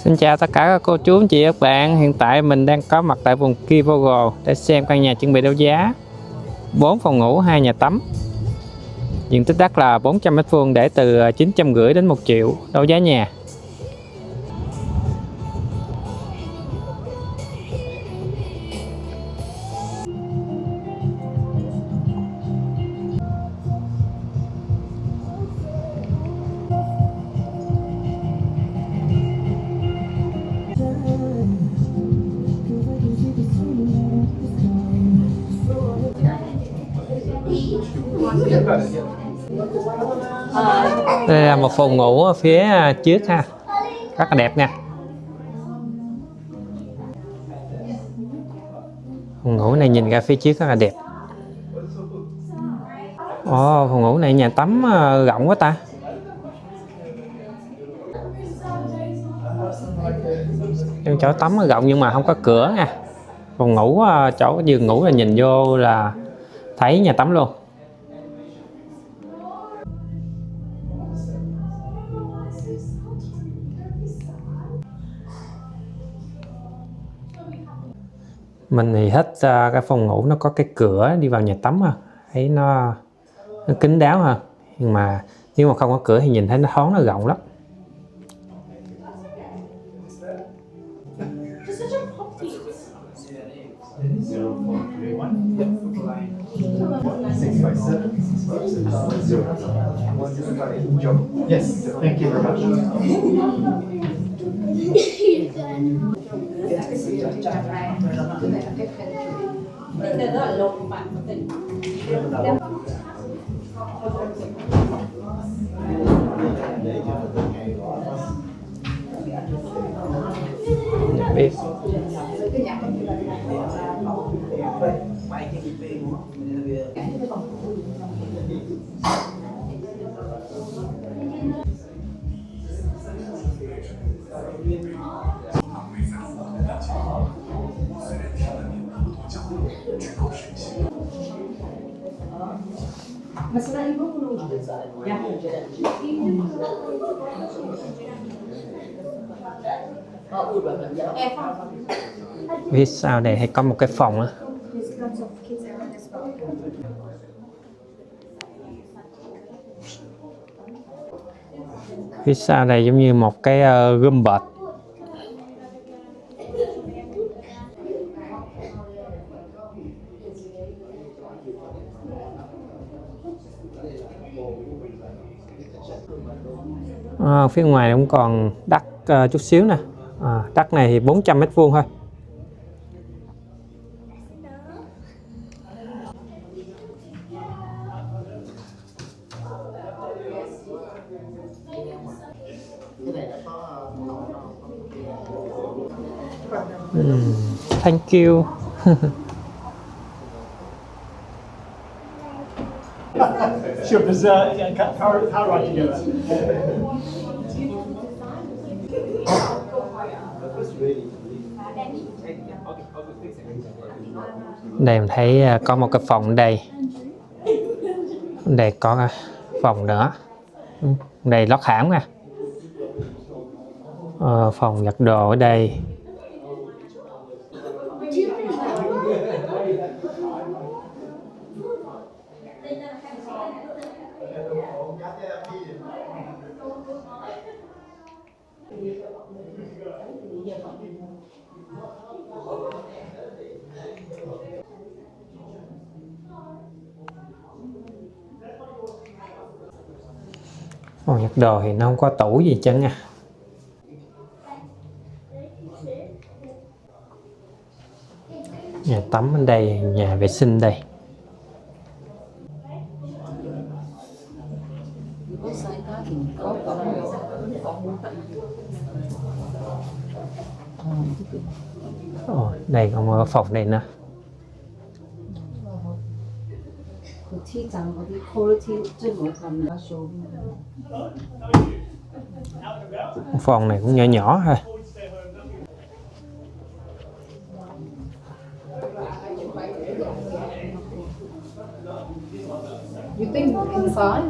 Xin chào tất cả các cô chú anh chị các bạn. Hiện tại mình đang có mặt tại vùng Keysborough để xem căn nhà chuẩn bị đấu giá. 4 phòng ngủ, 2 nhà tắm. Diện tích đất là 400 m2 để từ 950 đến 1 triệu đấu giá nhà. Đây là một phòng ngủ ở phía trước ha, rất là đẹp nha. Phòng ngủ này nhìn ra phía trước rất là đẹp. Phòng ngủ này nhà tắm rộng quá ta. Trong chỗ tắm rộng nhưng mà không có cửa nha. Phòng ngủ chỗ giường ngủ là nhìn vô là thấy nhà tắm luôn. Mình thì thích cái phòng ngủ nó có cái cửa đi vào nhà tắm ha, thấy nó kín đáo ha. Nhưng mà nếu mà không có cửa thì nhìn thấy nó thoáng, nó rộng lắm. Yes, thank you very much. Biết. Phía sau đây hay có một cái phòng á. Phía sau đây giống như một cái room bed. Phía ngoài cũng còn đất chút xíu nè. Đất này thì 400 m2 thôi. Thank you. Sure, dessert. How do I do that? Đây mình thấy có một cái phòng ở đây. Đây có phòng nữa. Đây lót hãm nè. Phòng giặt đồ ở đây. Phòng giặt đồ thì nó không có tủ gì chân nha. Nhà tắm ở đây, nhà vệ sinh đây. Đây còn một phòng này nữa. Phòng này cũng nhỏ nhỏ thôi. You think inside?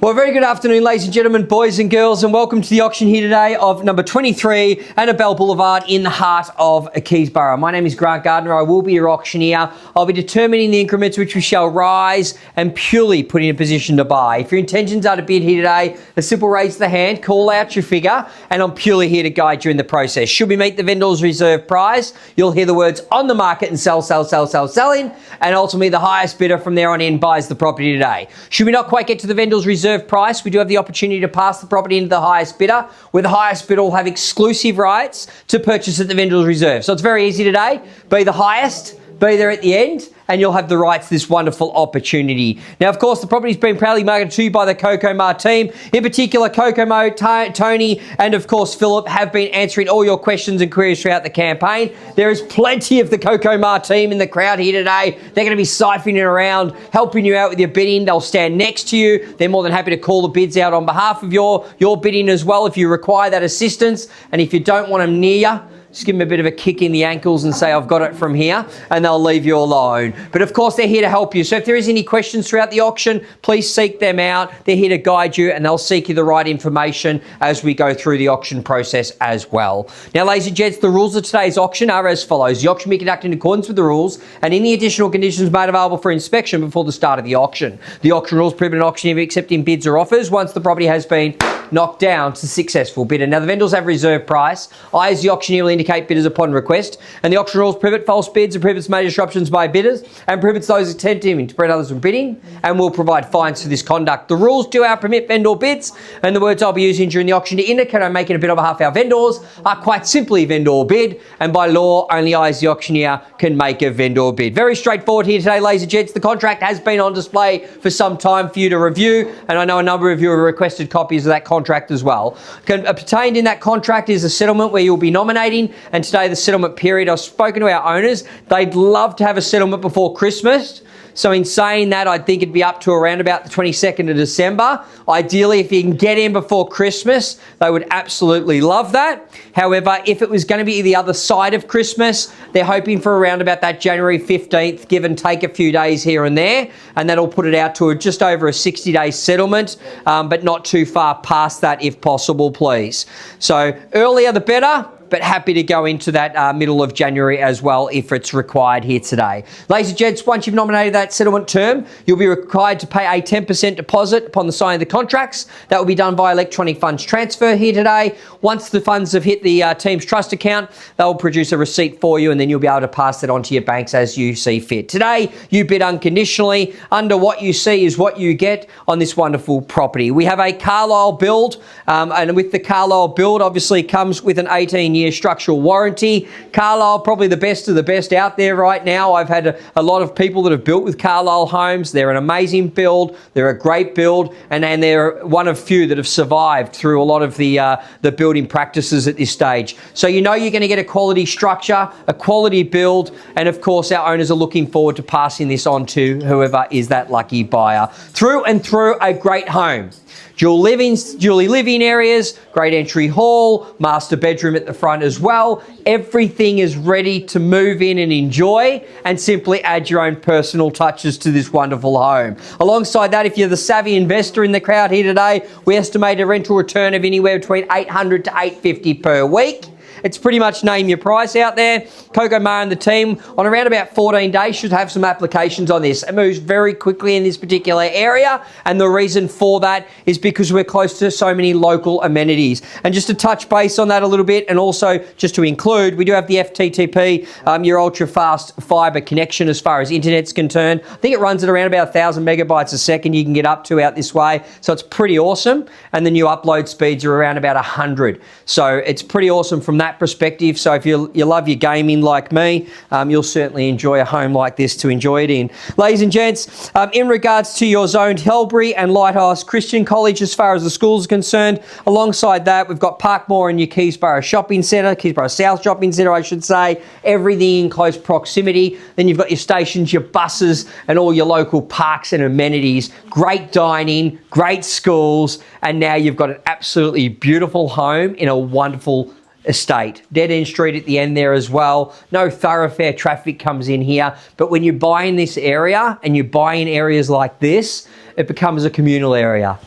Well, very good afternoon, ladies and gentlemen, boys and girls, and welcome to the auction here today of number 23 Annabelle Boulevard in the heart of Keysborough. My name is Grant Gardner. I will be your auctioneer. I'll be determining the increments which we shall rise and purely put in a position to buy. If your intentions are to bid here today, a simple raise of the hand, call out your figure, and I'm purely here to guide you in the process. Should we meet the vendor's reserve price, you'll hear the words on the market and sell, selling, and ultimately the highest bidder from there on in buys the property today. Should we not quite get to the vendor's reserve price, we do have the opportunity to pass the property into the highest bidder, where the highest bidder will have exclusive rights to purchase at the vendor's reserve. So it's very easy today. Be the highest, be there at the end, and you'll have the right to this wonderful opportunity. Now, of course, the property's been proudly marketed to you by the Coco Mar team. In particular, Coco Mo, Tony, and of course, Philip have been answering all your questions and queries throughout the campaign. There is plenty of the Coco Mar team in the crowd here today. They're going to be siphoning around, helping you out with your bidding. They'll stand next to you. They're more than happy to call the bids out on behalf of your bidding as well if you require that assistance. And if you don't want them near you, just give them a bit of a kick in the ankles and say, I've got it from here, and they'll leave you alone. But of course, they're here to help you. So if there is any questions throughout the auction, please seek them out. They're here to guide you, and they'll seek you the right information as we go through the auction process as well. Now, ladies and gents, the rules of today's auction are as follows. The auction will be conducted in accordance with the rules and any additional conditions made available for inspection before the start of the auction. The auction rules prohibit an auctioneer accepting bids or offers once the property has been knocked down to successful bidder. Now, the vendors have reserve price. I, as the auctioneer, will indicate bidders upon request, and the auction rules prohibit false bids and prohibits major disruptions by bidders and prohibits those attempting to prevent others from bidding, and will provide fines for this conduct. The rules do permit vendor bids, and the words I'll be using during the auction to indicate I'm making a bid on behalf of our vendors are quite simply vendor bid, and by law, only I, as the auctioneer, can make a vendor bid. Very straightforward here today, ladies and gents. The contract has been on display for some time for you to review, and I know a number of you have requested copies of that contract as well. Contained in that contract is a settlement where you'll be nominating, and today the settlement period. I've spoken to our owners. They'd love to have a settlement before Christmas. So in saying that, I think it'd be up to around about the 22nd of December. Ideally, if you can get in before Christmas, they would absolutely love that. However, if it was going to be the other side of Christmas, they're hoping for around about that January 15th, give and take a few days here and there, and that'll put it out to just over a 60-day settlement, but not too far past that if possible, please. So earlier the better, but happy to go into that middle of January as well if it's required here today. Ladies and gents, once you've nominated that settlement term, you'll be required to pay a 10% deposit upon the signing of the contracts. That will be done via electronic funds transfer here today. Once the funds have hit the team's trust account, they'll produce a receipt for you, and then you'll be able to pass that on to your banks as you see fit. Today, you bid unconditionally. Under what you see is what you get on this wonderful property. We have a Carlisle build, and with the Carlisle build, obviously comes with an 18-year structural warranty. Carlisle, probably the best of the best out there right now. I've had a lot of people that have built with Carlisle homes. They're an amazing build. They're a great build, and they're one of few that have survived through a lot of the building practices at this stage. So you know you're going to get a quality structure, a quality build, and of course our owners are looking forward to passing this on to whoever is that lucky buyer. Through and through, a great home. Dually living areas, great entry hall, master bedroom at the front as well. Everything is ready to move in and enjoy, and simply add your own personal touches to this wonderful home. Alongside that, if you're the savvy investor in the crowd here today, we estimate a rental return of anywhere between $800 to $850 per week. It's pretty much name your price out there. Coco Mar and the team, on around about 14 days, should have some applications on this. It moves very quickly in this particular area, and the reason for that is because we're close to so many local amenities. And just to touch base on that a little bit, and also just to include, we do have the FTTP, your ultra-fast fibre connection as far as internet's concerned. I think it runs at around about 1,000 megabytes a second you can get up to out this way, so it's pretty awesome. And the new upload speeds are around about 100. So it's pretty awesome from that perspective. So if you love your gaming like me, you'll certainly enjoy a home like this to enjoy it in. Ladies and gents, in regards to your zoned Helbury and Lighthouse Christian College as far as the schools are concerned, alongside that we've got Parkmore and your Keysborough Shopping Centre, Keysborough South Shopping Centre I should say, everything in close proximity. Then you've got your stations, your buses, and all your local parks and amenities. Great dining, great schools, and now you've got an absolutely beautiful home in a wonderful estate. Dead end street at the end there as well. No thoroughfare traffic comes in here. But when you buy in this area and you buy in areas like this, it becomes a communal area.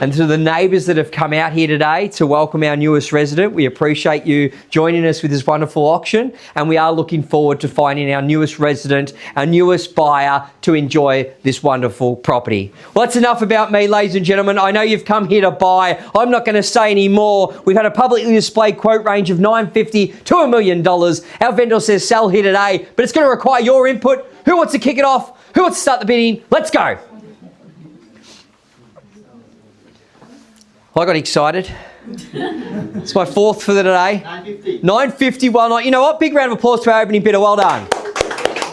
And to the neighbours that have come out here today to welcome our newest resident, we appreciate you joining us with this wonderful auction, and we are looking forward to finding our newest resident, our newest buyer to enjoy this wonderful property. Well, that's enough about me, ladies and gentlemen. I know you've come here to buy. I'm not going to say any more. We've had a publicly displayed quote range of $950,000 to $1 million. Our vendor says sell here today, but it's going to require your input. Who wants to kick it off? Who wants to start the bidding? Let's go. I got excited. It's my fourth for the day. 950. Well, not. You know what? Big round of applause to our opening bidder. Well done.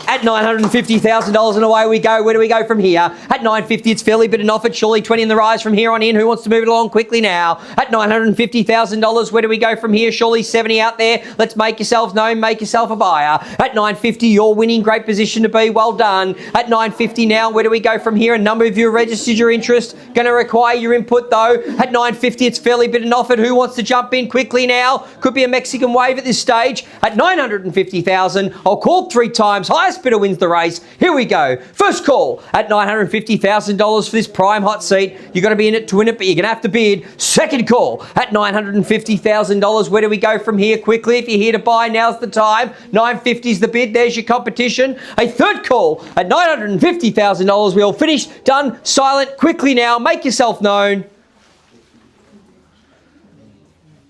At $950,000 and away we go. Where do we go from here? At $950, it's fairly bid and offered. Surely 20 in the rise from here on in. Who wants to move it along quickly now? At $950,000, where do we go from here? Surely 70 out there. Let's make yourselves known. Make yourself a buyer. At $950, you're winning. Great position to be. Well done. At $950 now, where do we go from here? A number of you have registered your interest. Going to require your input though. At $950, it's fairly bid and offered. Who wants to jump in quickly now? Could be a Mexican wave at this stage. At $950,000, I'll call 3 times. Highest bidder wins the race. Here we go. First call at $950,000 for this prime hot seat. You're going to be in it to win it, but you're going to have to bid. Second call at $950,000. Where do we go from here? Quickly, if you're here to buy, now's the time. $950 is the bid. There's your competition. A third call at $950,000. We all finished. Done. Silent. Quickly now. Make yourself known.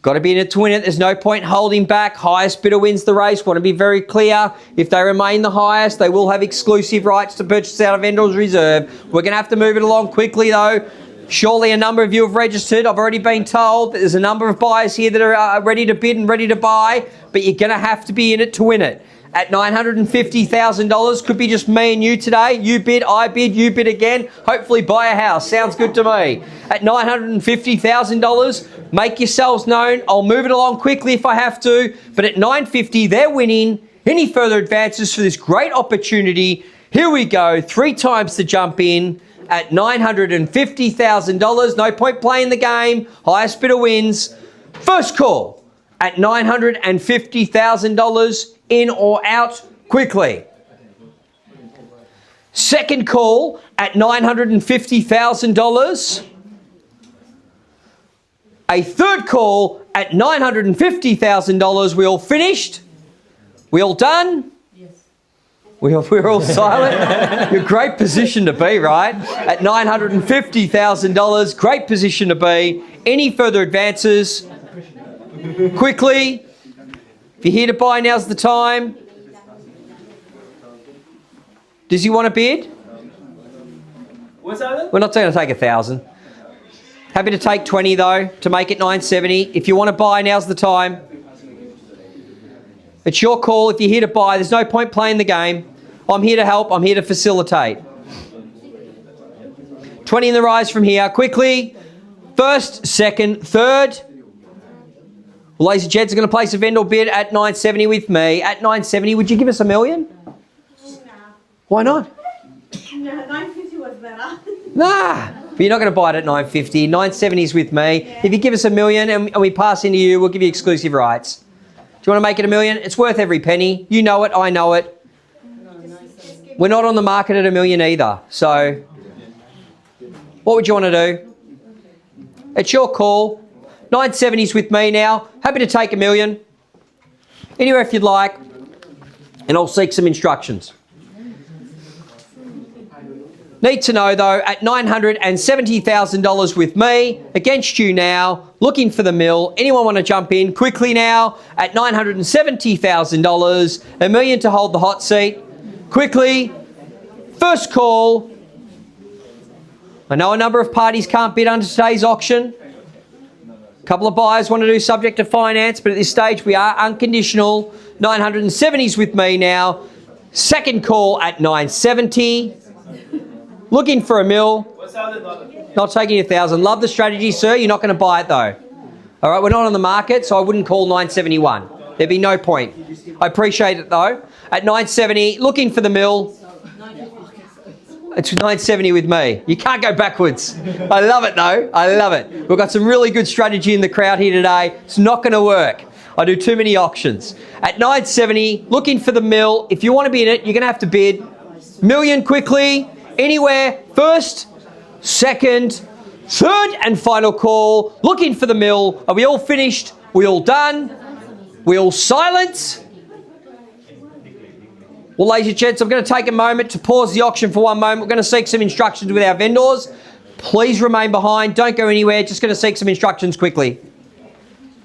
Got to be in it to win it. There's no point holding back. Highest bidder wins the race. Want to be very clear. If they remain the highest, they will have exclusive rights to purchase out of vendor's reserve. We're going to have to move it along quickly though. Surely a number of you have registered. I've already been told that there's a number of buyers here that are ready to bid and ready to buy, but you're going to have to be in it to win it. At $950,000, could be just me and you today. You bid, I bid, you bid again. Hopefully buy a house. Sounds good to me. At $950,000, make yourselves known. I'll move it along quickly if I have to. But at $950,000, they're winning. Any further advances for this great opportunity? Here we go. 3 times to jump in. At $950,000, no point playing the game. Highest bidder wins. First call at $950,000. In or out quickly. Second call at $950,000. A third call at $950,000. We all finished? We all done? Yes. We're all silent? You're great position to be, right? At $950,000, great position to be. Any further advances? Quickly. If you're here to buy, now's the time. Does he want to bid? What's that? We're not going to take 1,000. Happy to take 20 though, to make it 970. If you want to buy, now's the time. It's your call. If you're here to buy, there's no point playing the game. I'm here to help. I'm here to facilitate. 20 in the rise from here. Quickly. First, second, third. Well, ladies and gents, are going to place a vendor bid at $970 with me. At $970, would you give us $1 million? No. Why not? No, $950 was better. Nah. But you're not going to buy it at $950. $970 is with me. Yeah. If you give us $1 million and we pass into you, we'll give you exclusive rights. Do you want to make it $1 million? It's worth every penny. You know it. I know it. We're not on the market at $1 million either. So what would you want to do? It's your call. 970's with me now. Happy to take $1 million. Anywhere if you'd like. And I'll seek some instructions. Need to know though, at $970,000 with me, against you now, looking for the mill. Anyone want to jump in quickly now? At $970,000, $1 million to hold the hot seat. Quickly, first call. I know a number of parties can't bid under today's auction. A couple of buyers want to do subject to finance, but at this stage we are unconditional. 970's with me now. Second call at 970. Looking for $1 million. Not taking 1,000. Love the strategy, sir. You're not going to buy it though. All right, we're not on the market, so I wouldn't call 971. There'd be no point. I appreciate it though. At 970, looking for the $1 million. It's 970 with me. You can't go backwards. I love it though. I love it. We've got some really good strategy in the crowd here today. It's not going to work. I do too many auctions. At 970, looking for the $1 million. If you want to be in it, you're going to have to bid $1 million quickly. Anywhere. First, second, Third and final call. Looking for the mill. Are we all finished? We all done? We all silent? Well, ladies and gents, I'm going to take a moment to pause the auction for one moment. We're going to seek some instructions with our vendors. Please remain behind. Don't go anywhere. Just going to seek some instructions quickly.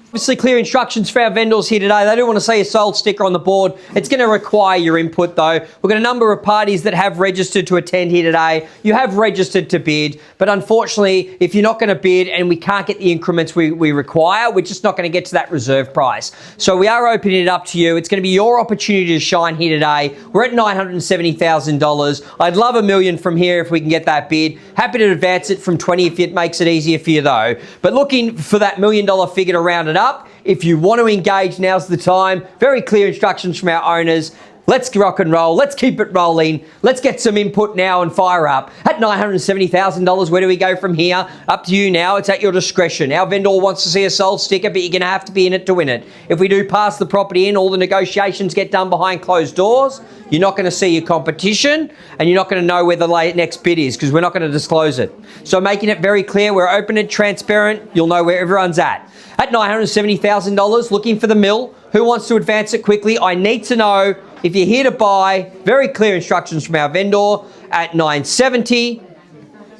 Obviously, clear instructions for our vendors here today. They don't want to see a sold sticker on the board. It's going to require your input, though. We've got a number of parties that have registered to attend here today. You have registered to bid, but unfortunately, if you're not going to bid and we can't get the increments we require, we're just not going to get to that reserve price. So we are opening it up to you. It's going to be your opportunity to shine here today. We're at $970,000. I'd love $1 million from here if we can get that bid. Happy to advance it from 20 if it makes it easier for you, though. But looking for that $1 million figure to round it up. If you want to engage, now's the time. Very clear instructions from our owners. Let's rock and roll. Let's keep it rolling. Let's get some input now and fire up. At $970,000, where do we go from here? Up to you now. It's at your discretion. Our vendor wants to see a sold sticker, but you're going to have to be in it to win it. If we do pass the property in, all the negotiations get done behind closed doors. You're not going to see your competition, and you're not going to know where the next bid is because we're not going to disclose it. So making it very clear, we're open and transparent. You'll know where everyone's at. At $970,000, looking for the mill. Who wants to advance it quickly? I need to know if you're here to buy. Very clear instructions from our vendor. At $970,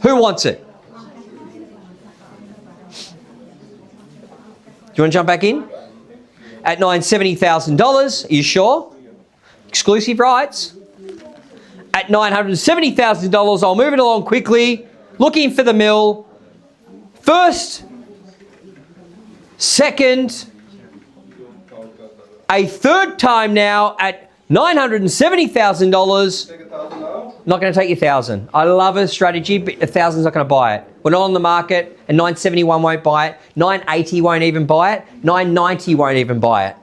who wants it? Do you want to jump back in? At $970,000, are you sure? Exclusive rights. At $970,000, I'll move it along quickly. Looking for the mill. First, second, a third time now at $970,000. Not going to take your 1,000. I love a strategy, but 1,000's not going to buy it. We're not on the market, and 971 won't buy it. 980 won't even buy it. 990 won't even buy it.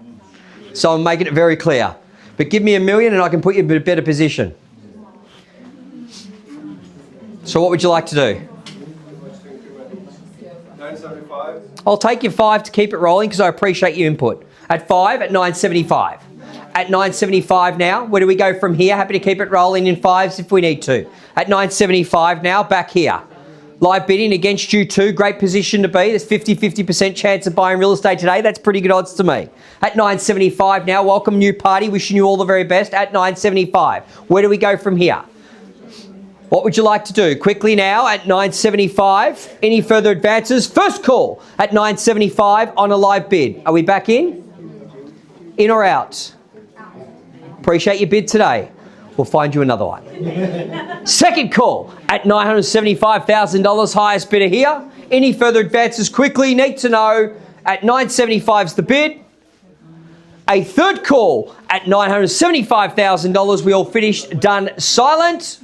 So I'm making it very clear. But give me $1 million and I can put you in a better position. So what would you like to do? 975. I'll take your 5 to keep it rolling because I appreciate your input. At 5, at 975. At 975 now, where do we go from here? Happy to keep it rolling in 5s if we need to. At 975 now, back here. Live bidding against you too. Great position to be. There's 50% chance of buying real estate today. That's pretty good odds to me. At 975 now, welcome new party. Wishing you all the very best. At 975. Where do we go from here? What would you like to do? Quickly now at 975. Any further advances? First call at 975 on a live bid. Are we back in? In or out? Appreciate your bid today. We'll find you another one. Second call at $975,000, highest bidder here. Any further advances quickly? Need to know. At 975's the bid. A third call at $975,000. We all finished, done, silent.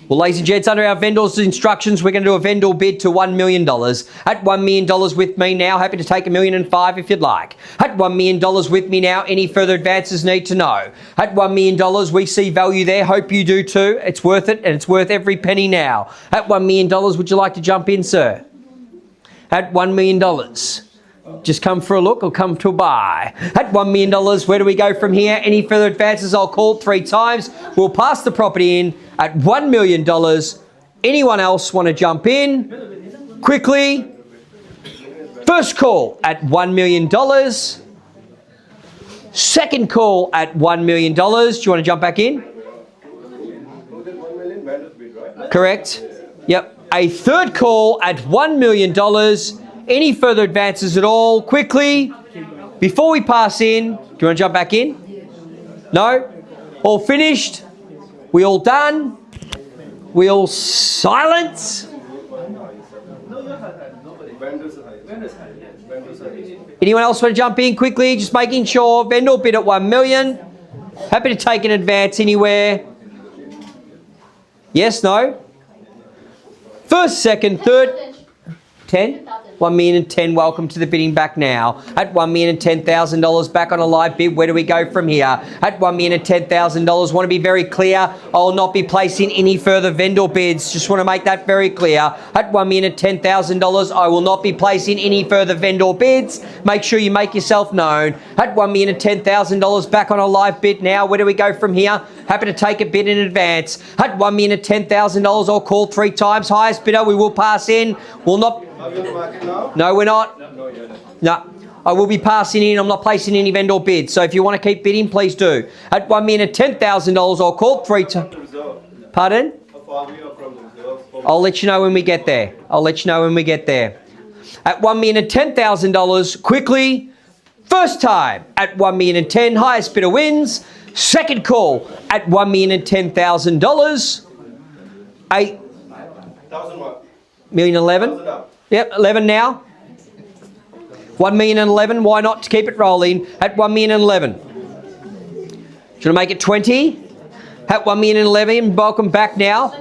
Well, ladies and gents, under our vendor's instructions, we're going to do a vendor bid to $1 million. At $1 million with me now, happy to take $1,005,000 if you'd like. At $1 million with me now, any further advances need to know. At $1 million, we see value there. Hope you do too. It's worth it, and it's worth every penny now. At $1 million, would you like to jump in, sir? At $1 million. Just come for a look or come to a buy. At $1 million, where do we go from here? Any further advances, I'll call 3 times. We'll pass the property in at $1 million. Anyone else want to jump in? Quickly. First call at $1 million. Second call at $1 million. Do you want to jump back in? Correct. Yep. A third call at $1 million. Any further advances at all? Quickly. Before we pass in, do you want to jump back in? No? All finished? We all done? We all silent? Anyone else want to jump in quickly? Just making sure. Vendor bid at $1 million. Happy to take an advance anywhere. Yes, no? First, second, third. 10? $1,010,000, welcome to the bidding back now. At $1,010,000 back on a live bid, where do we go from here? At $1,010,000, want to be very clear, I will not be placing any further vendor bids. Just want to make that very clear. At $1,010,000, I will not be placing any further vendor bids. Make sure you make yourself known. At $1,010,000 back on a live bid now, where do we go from here? Happy to take a bid in advance. At $1,010,000, I'll call 3 times. Highest bidder, we will pass in. Will not... Are we on the market now? No, we're not. No, you're not. No, I will be passing in. I'm not placing any vendor bids. So if you want to keep bidding, please do. At $1,010,000, I'll call 3 times. Pardon? How far we are from the reserve? I'll let you know when we get there. I'll let you know when we get there. At $1,010,000, quickly. First time at $1,010,000, highest bidder wins. Second call at $1,010,000. 1,000 what? $1,011,000. 1,000 up. Yep, 11 now. 1,011,000. Why not to keep it rolling at 1,011,000? Should I make it 20? At 1,011,000. Welcome back now.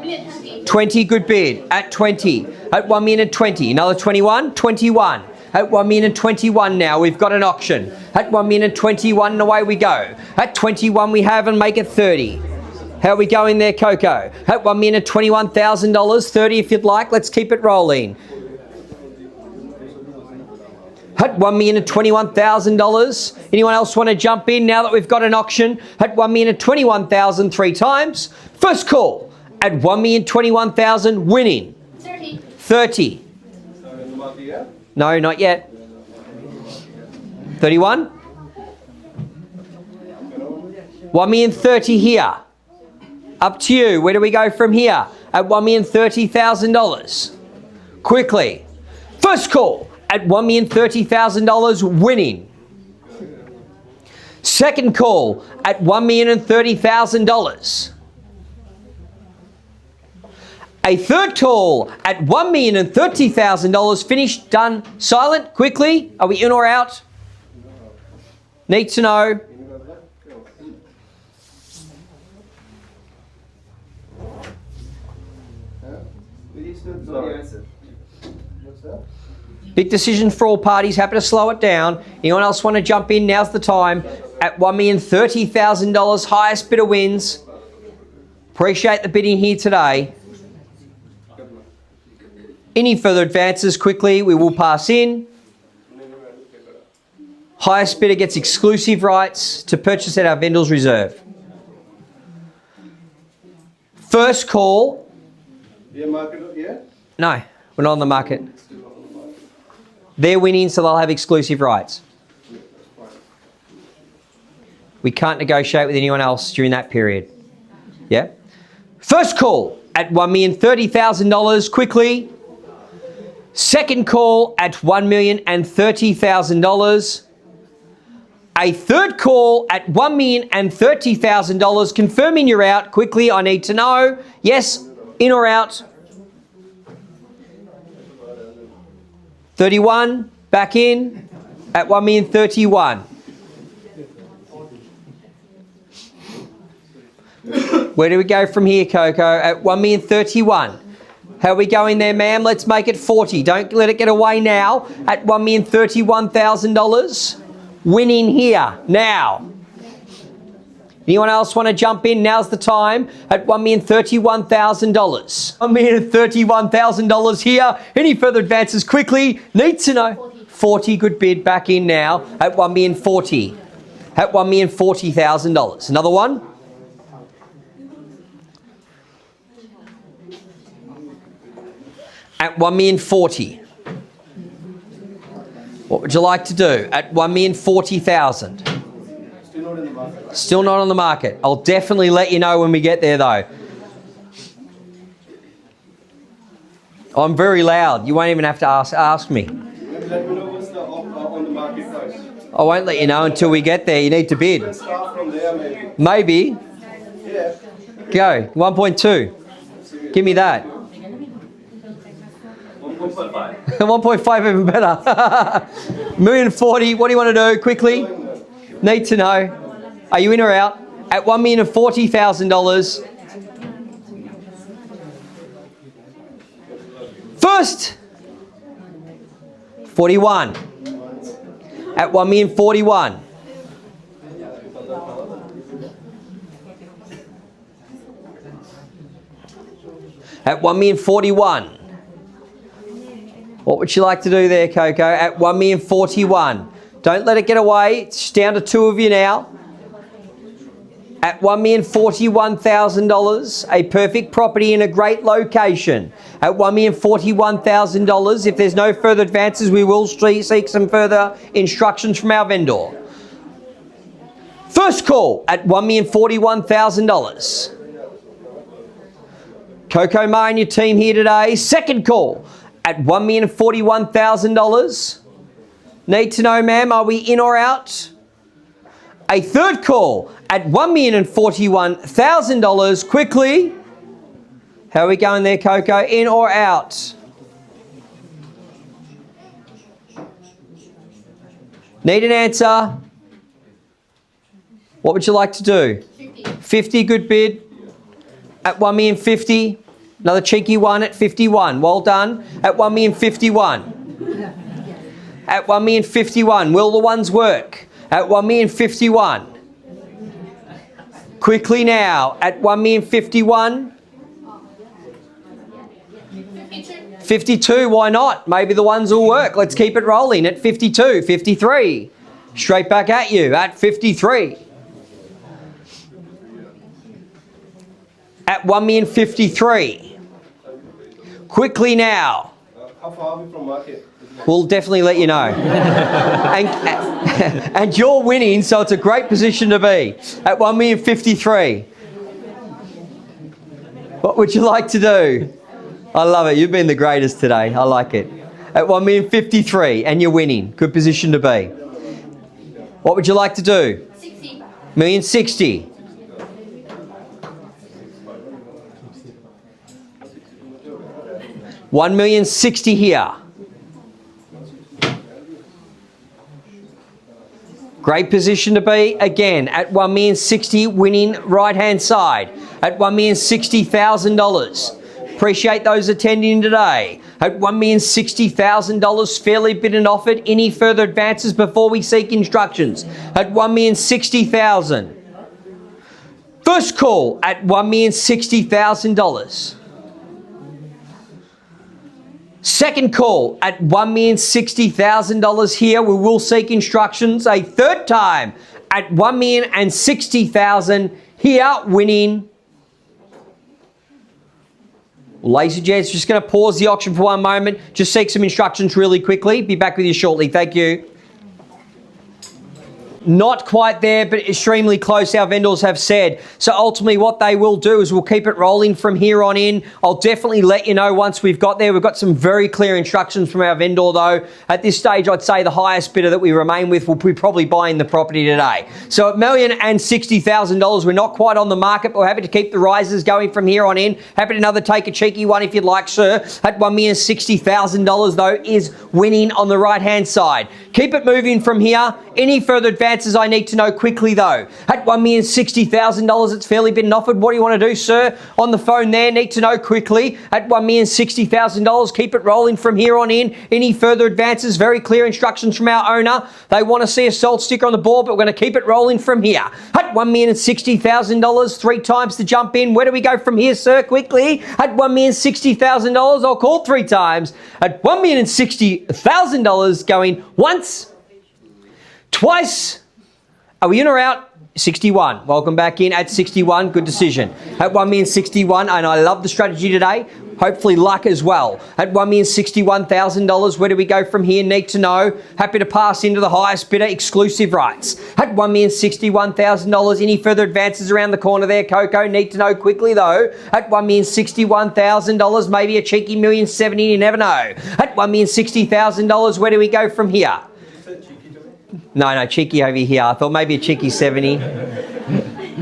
20. Good bid at 20. At 1,020,000. Another 21. 21. At 1,021,000 now. We've got an auction. At 1,021,000 and away we go. At 21 we have and make it 30. How are we going there, Coco? At $1,021,000. 30 if you'd like. Let's keep it rolling. At $1,021,000. Anyone else want to jump in now that we've got an auction? At $1,021,000 3 times. First call at $1,021,000 winning. 30. 30. Are we on the market yet? No, not yet. 31. 1,030,000 here. Up to you. Where do we go from here? At $1,030,000. Quickly. First call at $1,030,000 winning. Second call at $1,030,000. A third call at $1,030,000. Finished, done, silent, quickly. Are we in or out? Need to know. What's that? Big decision for all parties. Happy to slow it down. Anyone else want to jump in? Now's the time. At $1,030,000, highest bidder wins. Appreciate the bidding here today. Any further advances quickly, we will pass in. Highest bidder gets exclusive rights to purchase at our vendor's reserve. First call. Yeah, market, yeah? No, we're not on the market. They're winning, so they'll have exclusive rights. We can't negotiate with anyone else during that period. Yeah? First call at $1,030,000 quickly. Second call at $1,030,000. A third call at $1,030,000. Confirming you're out quickly. I need to know. Yes, in or out? 31, back in at $1,031,000. Where do we go from here, Coco? At $1,031,000. How are we going there, ma'am? Let's make it 40. Don't let it get away now. At $1,031,000. Winning here, now. Anyone else want to jump in? Now's the time at $1,031,000. $1,031,000 here. Any further advances quickly? Need to know. 40, good bid, back in now at $1,040,000. At $1,040,000. Another one. At $1,040,000. What would you like to do? At $1,040,000. Still not in the market. Still not on the market. I'll definitely let you know when we get there though. I'm very loud. You won't even have to ask me. Maybe let me know what's the on the market price. I won't let you know until we get there. You need to bid. Let's start from there maybe. Maybe. Yeah. Go. 1.2. Give me that. 1.5. 1.5 even better. $1,040,000. What do you want to do? Quickly. Need to know. Are you in or out? At $1,040,000. First 41. At 1,041,000. At 1,041,000. What would you like to do there, Coco? At 1,041,000. Don't let it get away. It's down to two of you now. At $1,041,000, a perfect property in a great location. At $1,041,000, if there's no further advances, we will seek some further instructions from our vendor. First call at $1,041,000. Coco Ma and your team here today. Second call at $1,041,000. Need to know, ma'am, are we in or out? A third call at $1,041,000. Quickly. How are we going there, Coco? In or out? Need an answer? What would you like to do? 50, good bid. At $1,050,000. Another cheeky one at 51. Well done. At $1,051,000. At $1,051,000. Will the ones work? At $1,051,000. Quickly now. At $1,051,000. 52. Why not? Maybe the ones will work. Let's keep it rolling. At 52. 53. Straight back at you. At 53. At $1,053,000. Quickly now. How far are we from market? We'll definitely let you know. and you're winning, so it's a great position to be. At $1,053,000. What would you like to do? I love it. You've been the greatest today. I like it. At $1,053,000 and you're winning. Good position to be. What would you like to do? 60. $1,060,000. $1,060,000 here. Great position to be again at $1,060,000, winning right hand side at $1,060,000. Appreciate those attending today. At $1,060,000, fairly bid and offered. Any further advances before we seek instructions? At $1,060,000. First call at $1,060,000. Second call at $1,060,000 here. We will seek instructions a third time at $1,060,000 here, winning. Ladies and gents, just going to pause the auction for one moment. Just seek some instructions really quickly. Be back with you shortly. Thank you. Not quite there, but extremely close, our vendors have said. So ultimately what they will do is we'll keep it rolling from here on in. I'll definitely let you know once we've got there. We've got some very clear instructions from our vendor though. At this stage, I'd say the highest bidder that we remain with will be probably buying the property today. So at $1,060,000, we're not quite on the market, but we're happy to keep the rises going from here on in. Happy to another take a cheeky one if you'd like, sir. At $1,060,000 though is winning on the right-hand side. Keep it moving from here. Any further advances I need to know quickly though. At $1,060,000, it's fairly been offered. What do you want to do, sir? On the phone there, need to know quickly. At $1,060,000, keep it rolling from here on in. Any further advances? Very clear instructions from our owner. They want to see a sold sticker on the board, but we're going to keep it rolling from here. At $1,060,000, 3 times to jump in. Where do we go from here, sir? Quickly. At $1,060,000, I'll call 3 times. At $1,060,000, going once, twice. Are we in or out? 61. Welcome back in at 61. Good decision. At $1,061,000, and I love the strategy today. Hopefully luck as well. At $1,061,000, where do we go from here? Need to know. Happy to pass into the highest bidder, exclusive rights. At $1,061,000, any further advances around the corner there, Coco? Need to know quickly though. At $1,061,000, maybe a cheeky $1,070,000, you never know. At $1,060,000, where do we go from here? No, cheeky over here. I thought maybe a cheeky 70.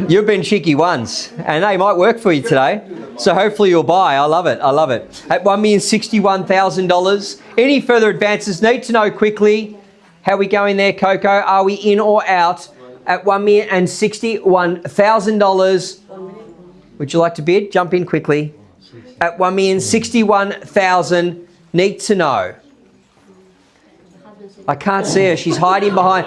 You've been cheeky once, and they might work for you today. So hopefully you'll buy. I love it. I love it. At $1,061,000. Any further advances? Need to know quickly. How are we going there, Coco? Are we in or out? At $1,061,000. Would you like to bid? Jump in quickly. At $1,061,000. Need to know. I can't see her. She's hiding behind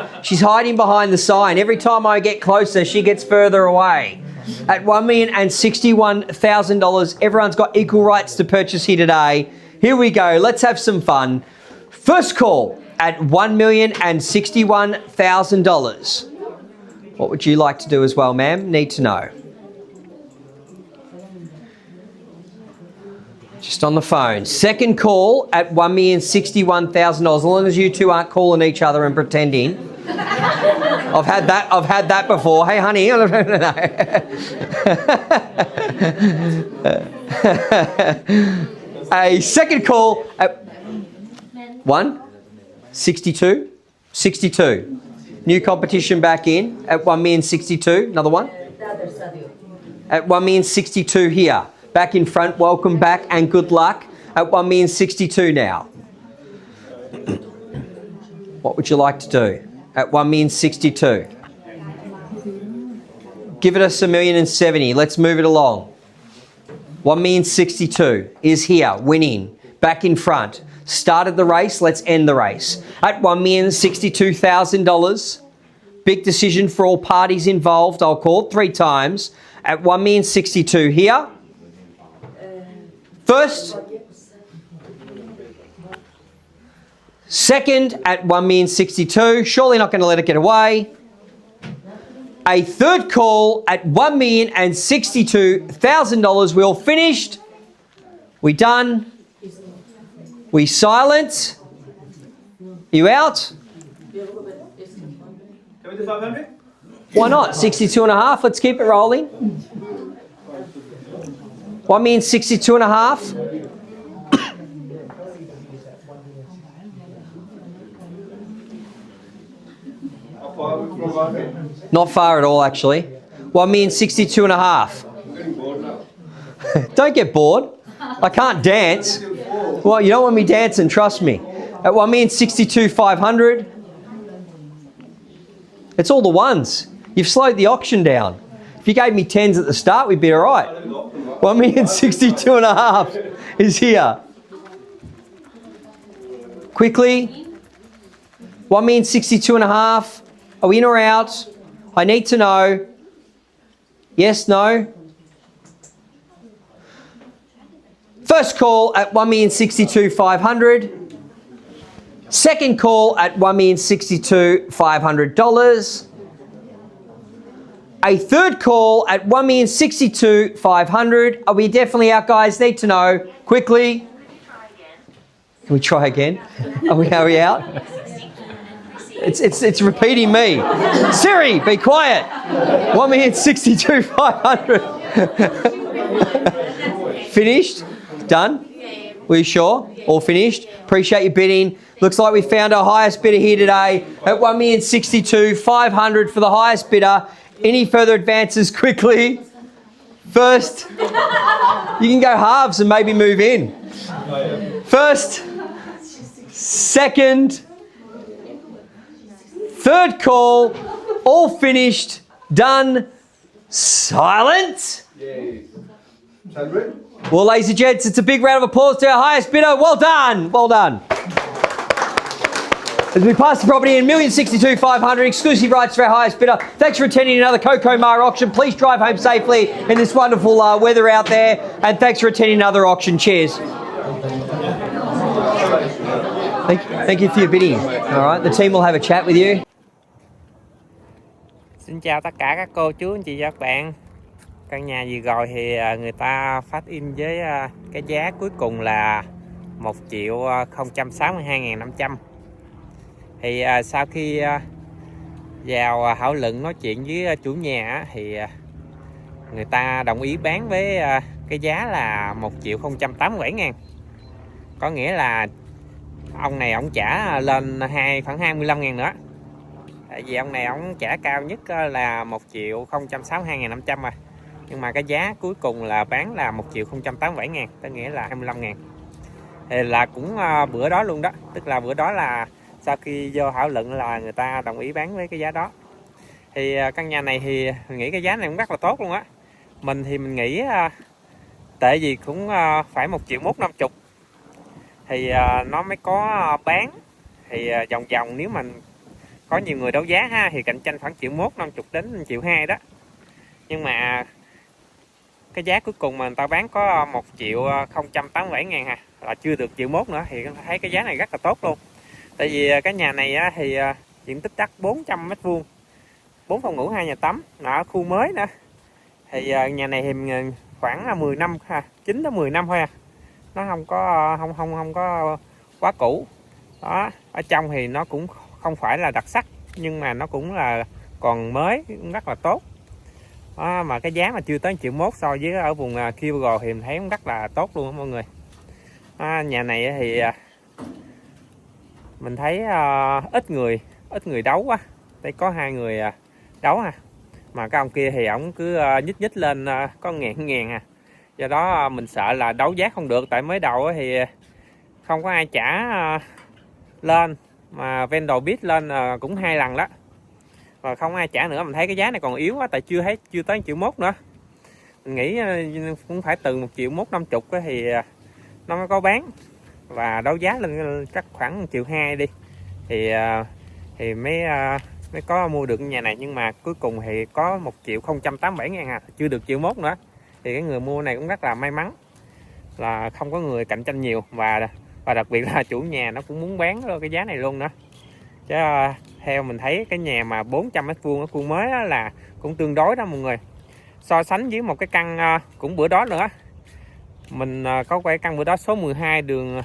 the sign. Every time I get closer, she gets further away. At $1,061,000, everyone's got equal rights to purchase here today. Here we go. Let's have some fun. First call at $1,061,000. What would you like to do as well, ma'am? Need to know. Just on the phone. Second call at $1,061,000. As long as you two aren't calling each other and pretending. I've had that before. Hey, honey. A second call at 162. 62. New competition back in at $1,062,000. Another one. At $1,062,000 here. Back in front, welcome back and good luck at $1,062,000 now. What would you like to do at $1,062,000? Give it us $1,070,000. Let's move it along. $1,062,000 is here, winning, back in front. Started the race, let's end the race. At $1,062,000, big decision for all parties involved. I'll call it 3 times. At $1,062,000 here. First, second at $1,062,000, surely not going to let it get away. A third call at $1,062,000. We all finished. We done. We silent. You out? Can we do 500? Why not? 62.5. Let's keep it rolling. $1,062,500. How far are we from market? Not far at all, actually. $1,062,500. I'm getting bored now. Don't get bored. I can't dance. Well, you don't want me dancing, trust me. At $1,062,500. It's all the ones. You've slowed the auction down. If you gave me 10s at the start, we'd be all right. $1,062,500 is here. Quickly. $1,062,500. Are we in or out? I need to know. Yes, no? First call at $1,062,500. Second call at $1,062,500. A third call at $1,062,500. Are we definitely out, guys? Need to know. Quickly. Can we try again? Are we out? It's repeating me. Siri, be quiet. $1,062,500. Finished? Done? Were you sure? All finished? Appreciate your bidding. Looks like we found our highest bidder here today at $1,062,500 for the highest bidder. Any further advances quickly? First, you can go halves and maybe move in. First, second, third call, all finished, done, silent. Yay. Celebrate. Well, ladies and gents, it's a big round of applause to our highest bidder. Well done. Well done. As we pass the property in $1,062,500, exclusive rights for our highest bidder. Thanks for attending another Coco Mar auction. Please drive home safely in this wonderful weather out there. And thanks for attending another auction. Cheers. Thank you for your bidding. All right, the team will have a chat with you. Xin chào tất cả các cô chú anh chị và các bạn. Căn nhà vừa rồi thì người ta phát in với cái giá cuối cùng là 1.062.500. Thì sau khi vào thảo luận nói chuyện với chủ nhà thì người ta đồng ý bán với cái giá là 1.087.000. Có nghĩa là ông này ông trả lên khoảng 25.000 nữa. Tại vì ông này ông trả cao nhất là 1.062.500 rồi. Nhưng mà cái giá cuối cùng là bán là 1.087.000, tức nghĩa là 25.000. Thì là cũng bữa đó luôn đó, tức là bữa đó là sau khi vô thảo luận là người ta đồng ý bán với cái giá đó. Thì căn nhà này thì mình nghĩ cái giá này cũng rất là tốt luôn á. Mình thì mình nghĩ tệ gì cũng phải 1.150.000 thì nó mới có bán. Thì vòng vòng nếu mà có nhiều người đấu giá ha thì cạnh tranh khoảng 1.150.000 đến 1.200.000 đó. Nhưng mà cái giá cuối cùng mà người ta bán có 1.087.000 ha, là chưa được 1.100.000 nữa, thì thấy cái giá này rất là tốt luôn. Tại vì cái nhà này á, thì diện tích đất 400 m², 4 phòng ngủ 2 nhà tắm, ở khu mới nữa. Thì nhà này thì khoảng 10 năm ha, 9 đến 10 năm thôi à. Nó không có quá cũ. Đó, ở trong thì nó cũng không phải là đặc sắc, nhưng mà nó cũng là còn mới, cũng rất là tốt. Đó, mà cái giá mà chưa tới 1.100.000 so với ở vùng Keysborough thì mình thấy cũng rất là tốt luôn đó, mọi người. Nhà này thì mình thấy ít người đấu quá. Đây có 2 người đấu ha, mà cái ông kia thì ổng cứ nhích lên có ngàn à. Do đó mình sợ là đấu giá không được, tại mới đầu thì không có ai trả lên, mà vendor bid lên cũng 2 lần đó, và không ai trả nữa. Mình thấy cái giá này còn yếu quá, tại chưa tới 1.100.000 nữa. Mình nghĩ cũng phải từ 1.150.000 thì nó mới có bán, và đấu giá lên chắc khoảng 1.200.000 đi thì mới có mua được nhà này. Nhưng mà cuối cùng thì có 1.087.000 à, chưa được 1.100.000 nữa. Thì cái người mua này cũng rất là may mắn là không có người cạnh tranh nhiều, và đặc biệt là chủ nhà nó cũng muốn bán cái giá này luôn nữa. Chứ theo mình thấy cái nhà mà 400 m² ở khu mới là cũng tương đối đó mọi người. So sánh với một cái căn cũng bữa đó nữa, mình có quay căn bữa đó số 12 đường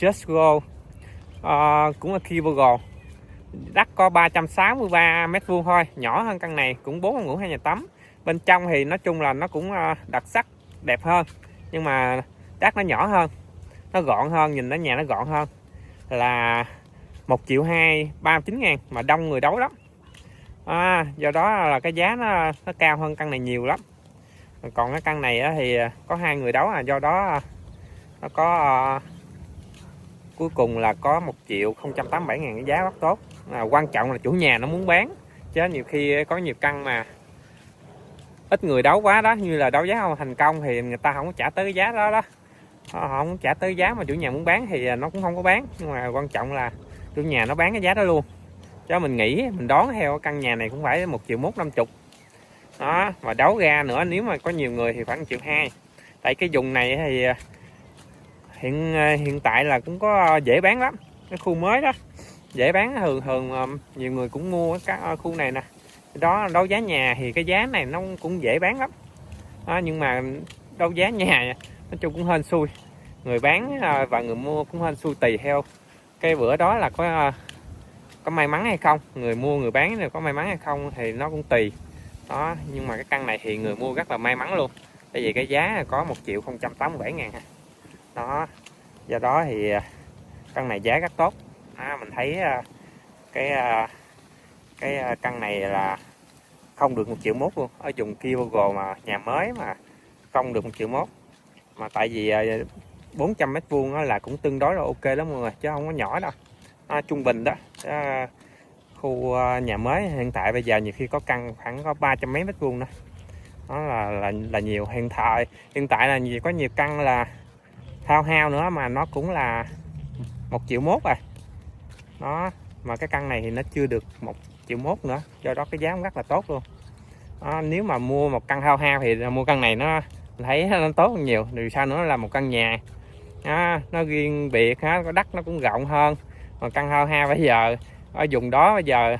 Keysborough, cũng ở Keysborough. Đất có 363 m² thôi, nhỏ hơn căn này, cũng 4 phòng ngủ 2 nhà tắm. Bên trong thì nói chung là nó cũng đặc sắc đẹp hơn, nhưng mà đất nó nhỏ hơn, nó gọn hơn, nhìn nó nhà nó gọn hơn, là 1.239.000, mà đông người đấu lắm. Do đó là cái giá nó cao hơn căn này nhiều lắm. Còn cái căn này thì có 2 người đấu, do đó nó có cuối cùng là có 1.087.000, cái giá rất tốt. Quan trọng là chủ nhà nó muốn bán, chứ nhiều khi có nhiều căn mà ít người đấu quá đó, như là đấu giá không thành công thì người ta không có trả tới cái giá đó. Họ không trả tới giá mà chủ nhà muốn bán thì nó cũng không có bán. Nhưng mà quan trọng là chủ nhà nó bán cái giá đó luôn. Cho mình nghĩ, mình đoán theo căn nhà này cũng phải 1.150.000 đó. Và đấu ra nữa, nếu mà có nhiều người thì khoảng 1.200.000. Tại cái vùng này thì hiện tại là cũng có dễ bán lắm, cái khu mới đó dễ bán. Thường nhiều người cũng mua cái khu này nè. Đó, đấu giá nhà thì cái giá này nó cũng dễ bán lắm đó, nhưng mà đấu giá nhà nói chung cũng hên xui, người bán và người mua cũng hên xui, tùy theo cái bữa đó là có may mắn hay không, người mua người bán rồi có may mắn hay không thì nó cũng tùy đó. Nhưng mà cái căn này thì người mua rất là may mắn luôn, tại vì cái giá có 1.087.000 đó. Do đó thì căn này giá rất tốt. Mình thấy cái căn này là không được 1.100.000 luôn, ở vùng Keysborough mà nhà mới mà không được 1.100.000. Mà tại vì 400 m² là cũng tương đối là ok lắm mọi người, chứ không có nhỏ đâu, trung bình đó. Khu nhà mới hiện tại bây giờ nhiều khi có căn khoảng có 300 mấy m² nữa, đó là nhiều. Hiện tại là có nhiều căn là hao nữa mà nó cũng là 1.100.000 rồi đó. Mà cái căn này thì nó chưa được 1.100.000 nữa, do đó cái giá cũng rất là tốt luôn. Nếu mà mua một căn hao thì mua căn này nó thấy nó tốt hơn nhiều. Vì sao nữa, nó là một căn nhà nó riêng biệt, có đất nó cũng rộng hơn. Mà căn hao bây giờ ở vùng đó bây giờ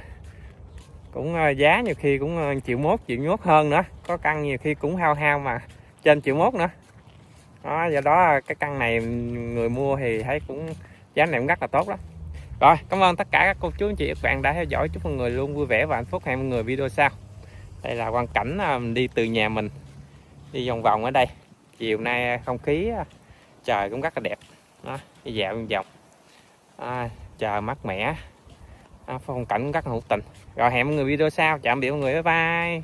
cũng giá nhiều khi cũng 1.100.000 hơn nữa, có căn nhiều khi cũng hao mà trên 1.100.000 nữa đó. Do đó cái căn này người mua thì thấy cũng giá này cũng rất là tốt lắm. Rồi, cảm ơn tất cả các cô chú anh chị các bạn đã theo dõi. Chúc mọi người luôn vui vẻ và hạnh phúc. Hẹn mọi người video sau. Đây là quang cảnh mình đi từ nhà mình đi vòng vòng ở đây. Chiều nay không khí trời cũng rất là đẹp đó, đi dạo vòng trời mát mẻ, phong cảnh rất là hữu tình. Rồi hẹn mọi người video sau. Chào tạm biệt mọi người, bye bye.